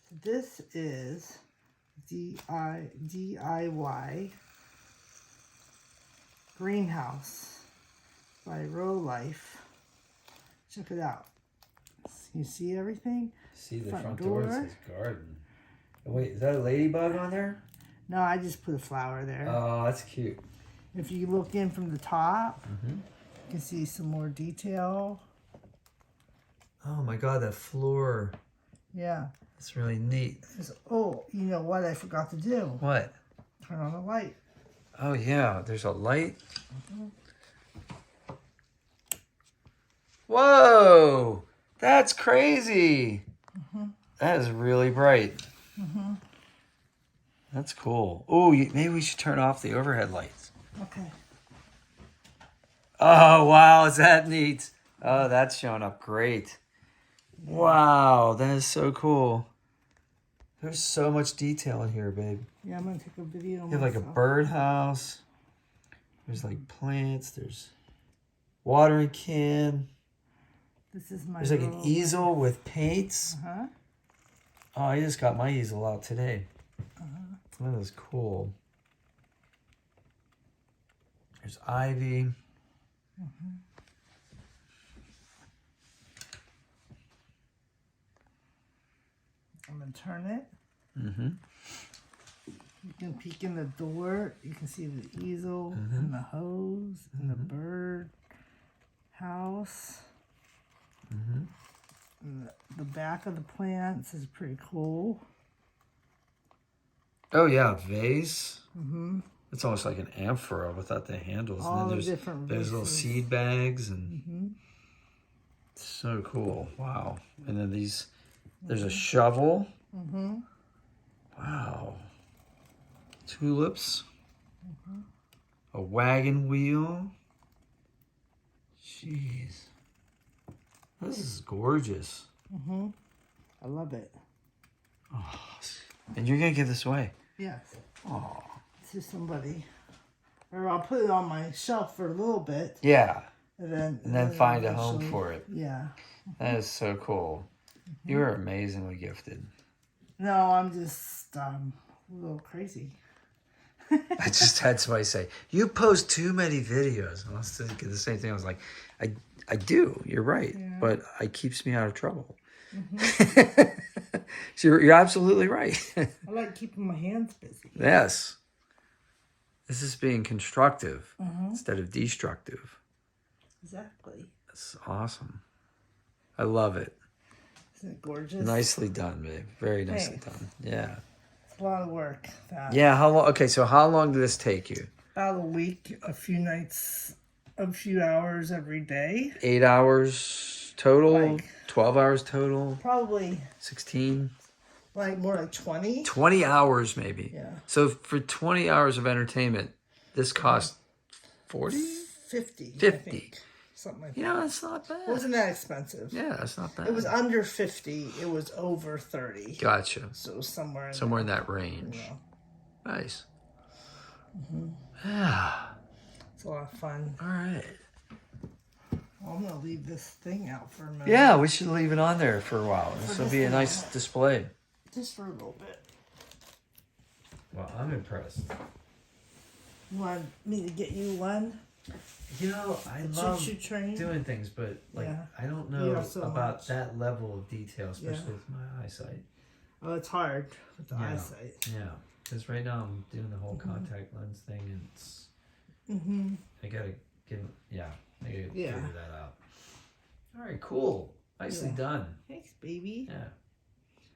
So this is DIY Greenhouse by Rolife. Check it out. You see everything? See the front door? It says garden. Oh, wait, is that a ladybug on there? No, I just put a flower there. Oh, that's cute. If you look in from the top, you can see some more detail. Oh my God, that floor. Yeah. It's really neat. Oh, you know what I forgot to do? What? Turn on the light. Oh yeah, there's a light. Whoa, that's crazy. That is really bright. That's cool. Oh, maybe we should turn off the overhead lights. Okay. Oh, wow, is that neat? Oh, that's showing up great. Wow, that is so cool. There's so much detail in here, babe. Yeah, I'm going to take a video You have like a birdhouse. There's like plants. There's watering can. This is my There's like an easel with paints. Uh-huh. Oh, I just got my easel out today. That is cool. There's ivy. I'm going to turn it. You can peek in the door. You can see the easel and the hose and the bird house. And the back of the plants is pretty cool. Oh yeah, vase. It's almost like an amphora without the handles. All and then the different there's little vases. seed bags and so cool. Wow. And then there's a shovel. Wow. Tulips. A wagon wheel. Jeez. This is gorgeous. I love it. Oh, and you're going to give this away? Yes. Oh. To somebody. Or I'll put it on my shelf for a little bit. Yeah. And then find a home for it. Yeah. That is so cool. You are amazingly gifted. No, I'm just a little crazy. I just had somebody say, you post too many videos. And I was thinking the same thing. I was like, I do. You're right. Yeah. But it keeps me out of trouble. So you're absolutely right. I like keeping my hands busy. Yes. This is being constructive instead of destructive. Exactly. That's awesome. I love it. Isn't it gorgeous? Nicely done, babe. Very nicely done. Yeah. It's a lot of work. Yeah, how long? Okay, so how long did this take you? About a week, a few nights, a few hours every day. 8 hours total? Like, 12 hours total? Probably 16? like more like 20. 20 hours maybe. Yeah. So for 20 hours of entertainment, this cost 40? 50. 50. I think. Something like that. You know, that's not bad. It wasn't that expensive. Yeah, that's not bad. It was under 50. It was over 30. Gotcha. So it was somewhere In that range. Yeah. Nice. Yeah. It's a lot of fun. All right. Well, I'm going to leave this thing out for a minute. Yeah, we should leave it on there for a while. This will be a nice display. Just for a little bit. Well, I'm impressed. You want me to get you one? You know, I A love choo-choo train? doing things, but like Yeah. I don't You know have so about much. that level of detail, especially Yeah. with my eyesight. Oh, it's hard with the Yeah. eyesight. Yeah, because right now I'm doing the whole contact lens thing, and it's I gotta I gotta figure that out. All right, cool, nicely done. Thanks, baby. Yeah.